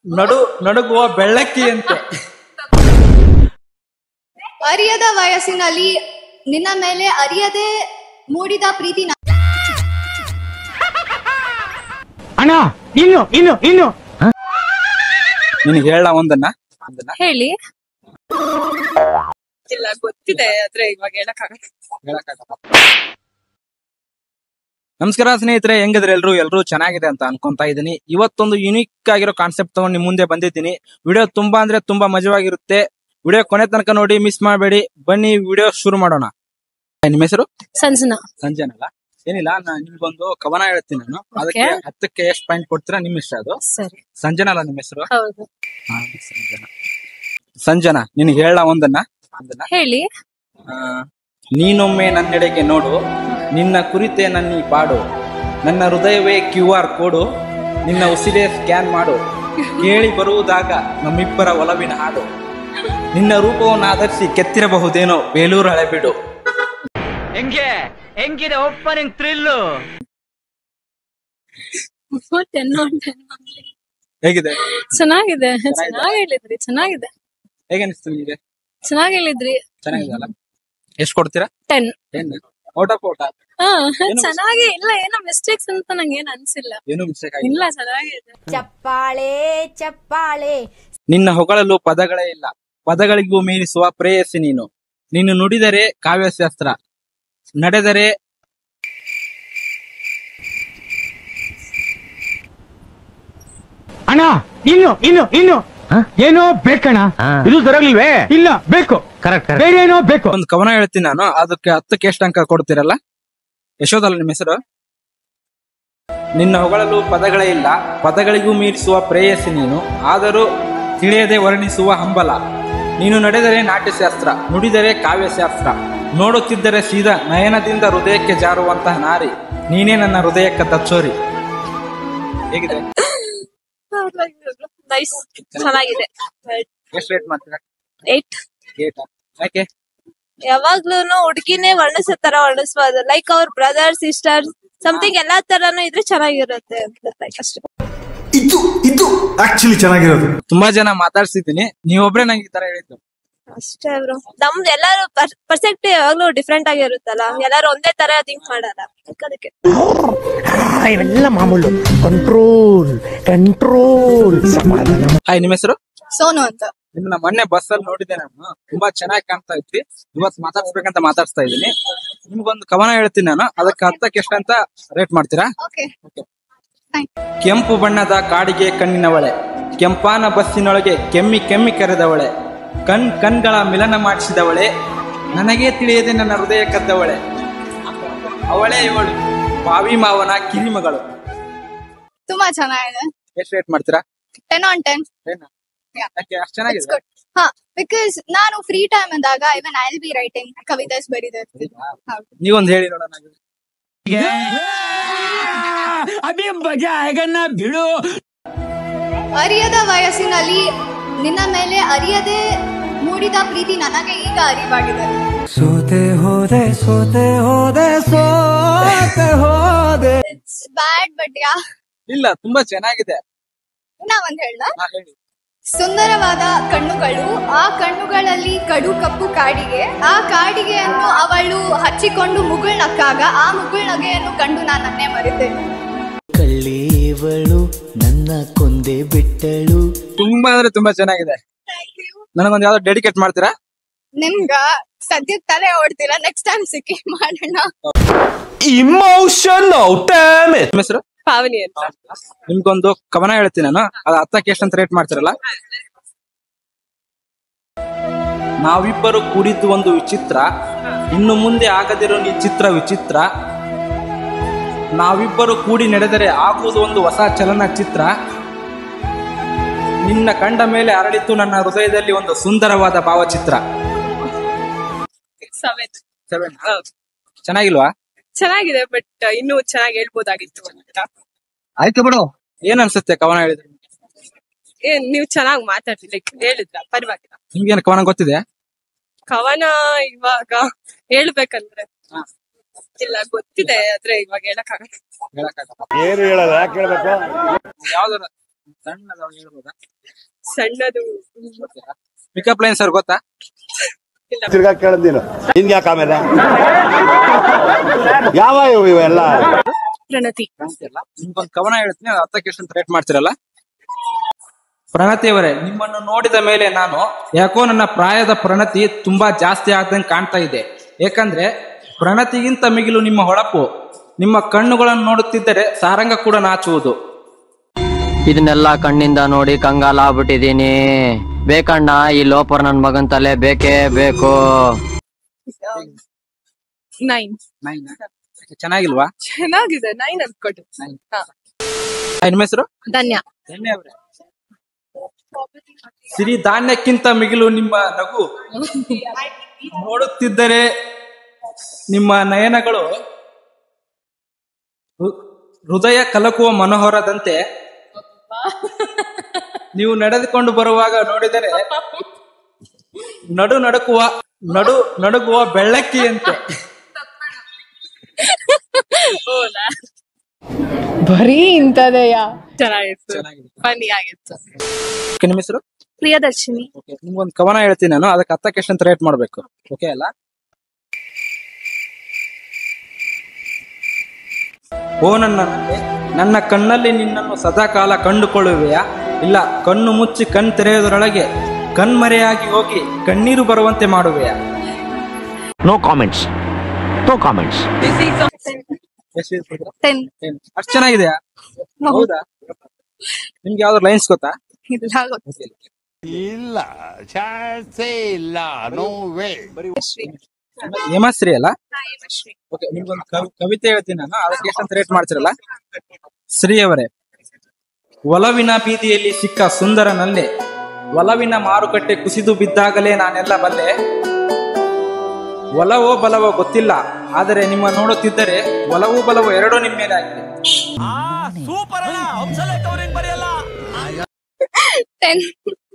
ನಡುಗುವ ಬೆಳ್ಳಕ್ಕಿ ಅಂತೆ. ಅರಿಯದ ವಯಸ್ಸಿನಲ್ಲಿ ನಿನ್ನ ಮೇಲೆ ಅರಿಯದೆ ಮೂಡಿದ ಪ್ರೀತಿ. ಅಣ್ಣ ಇನ್ನು ಇನ್ನು ಇನ್ನು ನಿನಗೆ ಹೇಳ ಒಂದನ್ನ ಹೇಳಿ. ಇಲ್ಲ ಗೊತ್ತಿದೆ ಆದ್ರೆ ಇವಾಗ ಹೇಳಕ್ಕಾಗಲ್ಲ. ನಮಸ್ಕಾರ ಸ್ನೇಹಿತರೆ, ಹೆಂಗಿದ್ರೆ ಎಲ್ರು ಚೆನ್ನಾಗಿದೆ ಅಂತ ಅನ್ಕೊಂತಾ ಇದೀನಿ. ಇವತ್ತೊಂದು ಯುನಿಕ್ ಆಗಿರೋ ಕಾನ್ಸೆಪ್ಟ್ ತಗೊಂಡು ನಿಮ್ ಮುಂದೆ ಬಂದಿದ್ದೀನಿ. ವಿಡಿಯೋ ತುಂಬಾ ಅಂದ್ರೆ ತುಂಬಾ ಮಜವಾಗಿರುತ್ತೆ. ವಿಡಿಯೋ ಕೊನೆ ತನಕ ನೋಡಿ, ಮಿಸ್ ಮಾಡಬೇಡಿ. ಬನ್ನಿ ವಿಡಿಯೋ ಶುರು ಮಾಡೋಣ. ನಿಮ್ಮ ಹೆಸರು? ಸಂಜನಾ. ಸಂಜನಲ್ಲ, ಏನಿಲ್ಲ, ನಾನು ನಿಮ್ಗೊಂದು ಕವನ ಹೇಳ್ತೀನಿ. ನಾನು ಅದಕ್ಕೆ 10ಕ್ಕೆ ಎಷ್ಟು ಪಾಯಿಂಟ್ ಕೊಡ್ತೀರಾ ನಿಮ್ಮ ಇಷ್ಟ. ಅದು ಸರಿ. ಸಂಜನಾ ಅಲ್ಲ ನಿಮ್ಮ ಹೆಸರು? ಹೌದು. ಸಂಜನಾ, ನಿನಗೆ ಹೇಳ ಒಂದನ್ನ ಹೇಳಿ. ನೀನೊಮ್ಮೆ ನನ್ನೆಡೆಗೆ ನೋಡು, ನಿನ್ನ ಕುರಿತೆ ನನ್ನೀ ಪಾಡು, ನನ್ನ ಹೃದಯವೇ QR ಕೋಡು, ನಿನ್ನ ಉಸಿರೇ ಸ್ಕ್ಯಾನ್ ಮಾಡು, ಕೇಳಿ ಬರುವುದಾಗ ನಮ್ಮಿಬ್ಬರ ಒಲವಿನ ಹಾಡು, ನಿನ್ನ ರೂಪವನ್ನು ಆಧರಿಸಿ ಕೆತ್ತಿರಬಹುದೇನೋ ಬೇಲೂರು ಹಳೆಬೀಡು. ಹೆಂಗಿದೆ ಓಪನಿಂಗ್ ಥ್ರಿಲ್ಲು? ಹೇಗಿದೆ? ಚೆನ್ನಾಗಿದೆ. ಚೆನ್ನಾಗಿ ಹೇಳಿದ್ರಿ. ಚೆನ್ನಾಗಿದೆ. ಹೇಗೆ ಅನಿಸ್ತು ನಿಮಗೆ? ಚೆನ್ನಾಗಿ ಹೇಳಿದ್ರಿ. ಚೆನ್ನಾಗಿದೆ ಅಲ್ಲ? ಎಷ್ಟು ಕೊಡ್ತೀರಾ? 10. Out of out? ಚೆನ್ನಾಗಿ ಇಲ್ಲ, ಏನೋ ಮಿಸ್ಟೇಕ್ಸ್ ಅಂತ ನಂಗೆ ಏನ್ ಅನ್ಸಿಲ್ಲ. ಏನು ಮಿಸ್ಟೇಕ್ ಇಲ್ಲ, ಚೆನ್ನಾಗಿದೆ. ಚಪ್ಪಾಳೆ ಚಪ್ಪಾಳೆ. ನಿನ್ನ ಹೊಗಳಲು ಪದಗಳೇ ಇಲ್ಲ, ಪದಗಳಿಗೂ ಮೀರಿಸುವ ಪ್ರೇಯಸಿ ನೀನು. ನೀನು ನುಡಿದರೆ ಕಾವ್ಯಶಾಸ್ತ್ರ, ನಡೆದರೆ ಅಣ್ಣ ಇನ್ನು ಇನ್ನು ಇನ್ನು ಏನೋ ಬೇಕಣ್ಣ. ಇದು ಸರಿಯಾಗ್ಲಿಲ್ವೇ? ಇಲ್ಲ ಬೇಕು, ಬೇರೆ ಏನೋ ಬೇಕು. ಒಂದು ಕವನ ಹೇಳ್ತೀನಿ ನಾನು, ಅದಕ್ಕೆ 10ಕ್ಕೆ ಎಷ್ಟು ಅಂಕ ಕೊಡ್ತೀರಲ್ಲ? ಯಶೋದಲ್ಲ ನಿಮ್ಮ ಹೆಸರು? ನಿನ್ನ ಹೊಗಳಲು ಪದಗಳೇ ಇಲ್ಲ, ಪದಗಳಿಗೂ ಮೀರಿಸುವ ಪ್ರೇಯಸಿ ನೀನು, ಆದರೂ ತಿಳಿಯದೆ ವರ್ಣಿಸುವ ಹಂಬಲ. ನೀನು ನಡೆದರೆ ನಾಟ್ಯಶಾಸ್ತ್ರ, ನುಡಿದರೆ ಕಾವ್ಯಶಾಸ್ತ್ರ, ನೋಡುತ್ತಿದ್ದರೆ ಸೀದಾ ನಯನದಿಂದ ಹೃದಯಕ್ಕೆ ಜಾರುವಂತಹ ನಾರಿ, ನೀನೇ ನನ್ನ ಹೃದಯಕ್ಕೆ ತಚ್ಚೋರಿ. ಹೇಗಿದೆ? ಚೆನ್ನಾಗಿದೆ. ಎಷ್ಟು ರೇಟ್ ಮಾಡ್ತೀರಾ? 8. ಯಾಕೆ? ಯಾವಾಗ್ಲೂನು ಹುಡುಗಿನೇ ವರ್ಣಿಸೋ ತರ ವರ್ಣಿಸ್ಬಾರ್ದು. ಲೈಕ್ ಅವ್ರ ಬ್ರದರ್ ಸಿಸ್ಟರ್ ಸಮಥಿಂಗ್ ಎಲ್ಲಾ ತರಾನು ಇದ್ರೆ ಚೆನ್ನಾಗಿರುತ್ತೆ ಅಂತ ಅಷ್ಟೇ. ಇದು ಆಕ್ಚುಲಿ ಚೆನ್ನಾಗಿರೋದು. ತುಂಬಾ ಜನ ಮಾತಾಡ್ಸಿದ್ದೀನಿ, ನೀವೊಬ್ರೆ ನಂಗೆ ಈ ತರ ಹೇಳಿದ್ದು ಅಷ್ಟೇ ಬ್ರೋ. ನಮ್ದು ಎಲ್ಲಾರು ಪರ್ಸೆಪ್ಟಿವ್ ಯಾವಾಗ್ಲೂ ಡಿಫ್ರೆಂಟ್ ಆಗಿರುತ್ತಲ್ಲ, ಎಲ್ಲಾರು ಒಂದೇ ತರ ಥಿಂಕ್ ಮಾಡಲ್ಲ. ಅದಕ್ಕೆ ಇವೆಲ್ಲ ಮಾಮೂಲು. Control control. ಹಾಯ್, ನಿಮ್ಮ ಹೆಸರು? ಸೋನು ಅಂತ. ನಿಮ್ಮನ್ನ ಮೊನ್ನೆ ಬಸ್ ಅಲ್ಲಿ ನೋಡಿದ್ದೆ ನಾನು, ತುಂಬಾ ಚೆನ್ನಾಗಿ ಕಾಣ್ತಾ ಇದ್ವಿ. ಇವತ್ತು ಮಾತಾಡ್ಸ್ಬೇಕಂತ ಮಾತಾಡ್ಸ್ತಾ ಇದ್ದೀನಿ. ನಿಮ್ಗೊಂದು ಕವನ ಹೇಳ್ತೀನಿ ನಾನು, ಅದಕ್ಕೆ 10ಕ್ಕೆ ಎಷ್ಟು ಅಂತ ರೇಟ್ ಮಾಡ್ತೀರಾ? ಕೆಂಪು ಬಣ್ಣದ ಕಾಡಿಗೆ ಕಣ್ಣಿನವಳೆ, ಕೆಂಪಾನ ಬಸ್ಸಿನೊಳಗೆ ಕೆಮ್ಮಿ ಕರೆದವಳೆ, ಕಣ್ಗಳ ಮಿಲನ ಮಾಡಿಸಿದವಳೆ, ನನಗೇ ತಿಳಿಯದೆ ನನ್ನ ಹೃದಯ ಕದ್ದವಳೆ, ಅವಳೇ ಇವಳು ಬಾವಿ ಮಾವನ ಕಿರಿಮಗಳು. ತುಂಬಾ ಚೆನ್ನಾಗಿದೆ. ಎಷ್ಟು ರೇಟ್ ಮಾಡ್ತೀರಾ? 10 on 10. ಅಷ್ಟು ಚೆನ್ನಾಗಿದೆ. ಬಿಕಾಸ್ ನಾನು ಫ್ರೀ ಟೈಮ್ ಅಂದಾಗ even I will be writing ಕವಿತಾಸ್ ಬರೀದೆ. ನೀವೊಂದು ಹೇಳಿ ನೋಡೋಣ. ಬಿಡು. ಅರಿಯದ ವಯಸ್ಸಿನಲ್ಲಿ ನಿನ್ನ ಮೇಲೆ ಅರಿಯದೆ ಮೂಡಿದ ಪ್ರೀತಿ ನನಗೆ ಈಗ ಅರಿವಾಗಿದೆ. ಸೋತೆ ಹೋದೆ ಸೋತೆ ಹೋದೆ ಸೋತೆ ಹೋದೆ. ಬ್ಯಾಡ್ ಬಟ್ ಯಾ. ಇಲ್ಲ, ತುಂಬಾ ಚೆನ್ನಾಗಿದೆ. ನಾ ಒಂದ್ ಹೇಳ್ದ. ಹೇಳಿ. ಸುಂದರವಾದ ಕಣ್ಣುಗಳು, ಆ ಕಣ್ಣುಗಳಲ್ಲಿ ಕಡು ಕಪ್ಪು ಕಾಡಿಗೆ, ಆ ಕಾಡಿಗೆಯನ್ನು ಅವಳು ಹಚ್ಚಿಕೊಂಡು ಮುಗುಳ್ನಕ್ಕಾಗ, ಆ ಮುಗುಳ್ನಗೆಯನ್ನು ಕಂಡು ನಾನನ್ನೇ ಮರೆತೇನೆ. ಕಳ್ಳೇವಳು ನನ್ನ ಕೊಂದೆ ಬಿಟ್ಟಳು. ತುಂಬಾ ಅಂದ್ರೆ ತುಂಬಾ ಚೆನ್ನಾಗಿದೆ. ನನಗೊಂದು ಯಾವ್ದು ಡೆಡಿಕೇಟ್ ಮಾಡ್ತೀರಾ? ನಿಮ್ಗ ಸದ್ಯಕ್ಕೆ ತಲೆ ಓಡ್ತಿಲ್ಲ, ನೆಕ್ಸ್ಟ್ ಟೈಮ್ ಸಿಕ್ಕಿ ಮಾಡೋಣ. Emotional dam it. ನಿಮ್ಮ ಹೆಸರು? ಪಾವನಿ ಅಂತ. ನಿಮ್ಗೊಂದು ಕವನ ಹೇಳ್ತೀನಿ ನಾನು, ಅದು 10ಕ್ಕೆ ಎಷ್ಟು ಅಂತ ರೇಟ್ ಮಾಡ್ತಿರಲ್ಲ? ನಾವಿಬ್ಬರು ಕೂಡಿದ್ದು ಒಂದು ವಿಚಿತ್ರ, ಇನ್ನು ಮುಂದೆ ಆಗದಿರೋ ನೀ ಚಿತ್ರ ವಿಚಿತ್ರ, ನಾವಿಬ್ಬರು ಕೂಡಿ ನಡೆದರೆ ಆಗುವುದು ಒಂದು ಹೊಸ ಚಲನಚಿತ್ರ, ನಿನ್ನ ಕಂಡ ಮೇಲೆ ಅರಳಿತು ನನ್ನ ಹೃದಯದಲ್ಲಿ ಒಂದು ಸುಂದರವಾದ ಭಾವಚಿತ್ರ. 7. ಚೆನ್ನಾಗಿಲ್ವಾ? ಚೆನ್ನಾಗಿದೆ, ಬಟ್ ಇನ್ನೂ ಚೆನ್ನಾಗಿ ಹೇಳ್ಬೋದಾಗಿತ್ತು ಅಂತ. ಆಯ್ತು ಬಿಡು. ಏನ್ ಅನ್ಸುತ್ತೆ ಕವನ ಹೇಳಿದ್ರೆ? ನೀವು ಚೆನ್ನಾಗಿ ಮಾತಾಡ್ತಿಲ್ಲ, ಹೇಳಿದ್ರ ಪರವಾಗಿಲ್ಲ. ನಿಮ್ಗೇನು ಕವನ ಗೊತ್ತಿದೆ? ಕವನ ಇವಾಗ ಹೇಳ್ಬೇಕಂದ್ರೆ ಇಲ್ಲ, ಗೊತ್ತಿದೆ ಆದ್ರೆ ಇವಾಗ ಹೇಳಕ್ಕಾಗಲ್ಲ. ಏನು ಹೇಳಲ್ಲ, ಯಾಕೆ ಹೇಳ್ಬೇಕು? ಯಾವ್ದಾರ ಸಣ್ಣದು ಪಿಕಪ್ ಲೈನ್ ಸರ್ ಗೊತ್ತಾ? ತಿರ್ಗಾ ಕೇಳಿದ್ದೀನು ನಿನ್ಗೆ ಯಾಕೆ ಆಮೇಲೆ ಯಾವ ಇವೆಲ್ಲ ಪ್ರಣತಿ. ನಿಮ್ಗೊಂದು ಕವನ ಹೇಳ್ತೀನಿ, ಅದು ಅರ್ಥಕ್ಕೆ ಎಷ್ಟು ರೇಟ್ ಮಾಡ್ತಿರಲ್ಲ. ಪ್ರಣತಿ ಅವರೇ, ನಿಮ್ಮನ್ನು ನೋಡಿದ ಮೇಲೆ ನಾನು ಯಾಕೋ ನನ್ನ ಪ್ರಾಯದ ಪ್ರಣತಿ ತುಂಬಾ ಜಾಸ್ತಿ ಆದಂಗೆ ಕಾಣ್ತಾ ಇದೆ. ಯಾಕಂದ್ರೆ ಪ್ರಣತಿಗಿಂತ ಮಿಗಿಲು ನಿಮ್ಮ ಹೊಳಪು. ನಿಮ್ಮ ಕಣ್ಣುಗಳನ್ನು ನೋಡುತ್ತಿದ್ದರೆ ಸಾರಂಗ ಕೂಡ ನಾಚುವುದು. ಇದನ್ನೆಲ್ಲ ಕಣ್ಣಿಂದ ನೋಡಿ ಕಂಗಾಲಾಗ್ಬಿಟ್ಟಿದೀನಿ. ಬೇಕಣ್ಣ ಈ ಲೋಪರ್ ನನ್ ಮಗನ್ ತಲೆ ಬೇಕೇ ಬೇಕು. 9. ಚೆನ್ನಾಗಿಲ್ವಾ? ಚೆನ್ನಾಗಿದೆ. 9 ಅನ್ಕೊಟ್ಟು. ನಿಮ್ಮ ಹೆಸರು? ಧನ್ಯ. ಧನ್ಯ ಅವರೇ, ಸಿರಿ ಧಾನ್ಯಕ್ಕಿಂತ ಮಿಗಿಲು ನಿಮ್ಮ ನಗು. ನೋಡುತ್ತಿದ್ದರೆ ನಿಮ್ಮ ನಯನಗಳು ಹೃದಯ ಕಲಕುವ ಮನೋಹರದಂತೆ. ನೀವು ನಡೆದುಕೊಂಡು ಬರುವಾಗ ನೋಡಿದರೆ ನಡುಗುವ ಬೆಳ್ಳಕ್ಕಿಯಂತೆ. ಬರೀ ಇಂಥದೆಯ. ಚೆನ್ನಾಗಿತ್ತು, ಫನ್ನಿ ಆಗಿತ್ತು. ನಿಮ್ಮ ಹೆಸರು? ಪ್ರಿಯದರ್ಶಿನಿ. ನಿಮ್ಗೊಂದು ಕವನ ಹೇಳ್ತೀನಿ ನಾನು, ಅದಕ್ಕೆ ಅರ್ಥಕ್ಕೆ ಎಷ್ಟು ಅಂತ ರೇಟ್ ಮಾಡ್ಬೇಕು. ಓಕೆ ಅಲ್ಲ? ಓ ನನ್ನ ಕಣ್ಣಲ್ಲಿ ನಿನ್ನನ್ನು ಸದಾಕಾಲ ಕಂಡುಕೊಳ್ಳುವೆಯಾ? ಇಲ್ಲ, ಕಣ್ಣು ಮುಚ್ಚಿ ಕಣ್ ತೆರೆಯೋದರೊಳಗೆ ಕಣ್ಮರೆಯಾಗಿ ಹೋಗಿ ಕಣ್ಣೀರು ಬರುವಂತೆ ಮಾಡುವೆಯಾ? No comments. ಅಷ್ಟು ಚೆನ್ನಾಗಿದೆಯಾ? ಹೌದಾ? ನಿಮ್ಗೆ ಯಾವ್ದಾದ್ರು ಲೈನ್ಸ್ ಗೊತ್ತಾ? ಇಲ್ಲ ಚಾನ್ಸೇ ಇಲ್ಲ. No way. ಹೇಮಶ್ರೀ ಅಲ್ಲ? ಓಕೆ, ನಿಮ್ಗೊಂದು ಕವಿತೆ ಹೇಳ್ತೀನಿ ನಾನು, ಅದಕ್ಕೆ ಎಷ್ಟಂತ ರೇಟ್ ಮಾಡ್ತಿರಲ್ಲ. ಶ್ರೀ ಅವರೇ, ಒಲವಿನ ಬೀದಿಯಲ್ಲಿ ಸಿಕ್ಕ ಸುಂದರನಲ್ಲೇ ಒಲವಿನ ಮಾರುಕಟ್ಟೆ ಕುಸಿದು ಬಿದ್ದಾಗಲೇ ನಾನೆಲ್ಲ ಬಲ್ಲೆ. ಒಲವೋ ಬಲವೋ ಗೊತ್ತಿಲ್ಲ, ಆದರೆ ನಿಮ್ಮ ನೋಡುತ್ತಿದ್ದರೆ ಒಲವು ಬಲವು ಎರಡೂ ನಿಮ್ಮ ಮೇಲೆ ಆಗಿದೆ.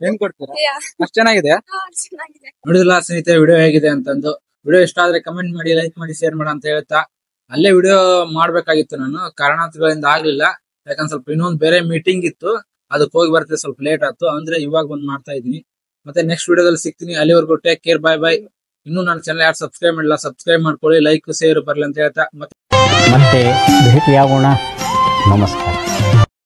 ಏನ್ ಕೊಡ್ತೀರಾ? ಅಷ್ಟು ಚೆನ್ನಾಗಿದೆ. ನೋಡಿದಿಲ್ಲ ಸ್ನೇಹಿತರೆ ವಿಡಿಯೋ ಹೇಗಿದೆ ಅಂತಂದು. ವಿಡಿಯೋ ಇಷ್ಟ ಆದ್ರೆ ಕಮೆಂಟ್ ಮಾಡಿ, ಲೈಕ್ ಮಾಡಿ, ಶೇರ್ ಮಾಡಿ ಅಂತ ಹೇಳ್ತಾ, ಅಲ್ಲೇ ವಿಡಿಯೋ ಮಾಡ್ಬೇಕಾಗಿತ್ತು ನಾನು, ಕಾರಣಾಂತರಗಳಿಂದ ಆಗ್ಲಿಲ್ಲ. ಯಾಕಂದ್ರೆ ಸ್ವಲ್ಪ ಇನ್ನೊಂದು ಬೇರೆ ಮೀಟಿಂಗ್ ಇತ್ತು, ಅದಕ್ಕೆ ಹೋಗಿ ಬರ್ತೀವಿ, ಸ್ವಲ್ಪ ಲೇಟ್ ಆಯ್ತು. ಅಂದ್ರೆ ಇವಾಗ ಬಂದು ಮಾಡ್ತಾ ಇದೀನಿ. ಮತ್ತೆ ನೆಕ್ಸ್ಟ್ ವಿಡಿಯೋದಲ್ಲಿ ಸಿಗ್ತೀನಿ. ಅಲ್ಲಿವರೆಗೂ ಟೇಕ್ ಕೇರ್, ಬಾಯ್. ಇನ್ನೂ ನನ್ನ ಚಾನಲ್ ಯಾರು ಸಬ್ಸ್ಕ್ರೈಬ್ ಮಾಡಿಲ್ಲ, ಸಬ್ಸ್ಕ್ರೈಬ್ ಮಾಡ್ಕೊಳ್ಳಿ, ಲೈಕ್ ಶೇರ್ ಬರ್ಲಿ ಅಂತ ಹೇಳ್ತಾ ಮತ್ತೆ ಭೇಟಿಯಾಗೋಣ. ನಮಸ್ಕಾರ.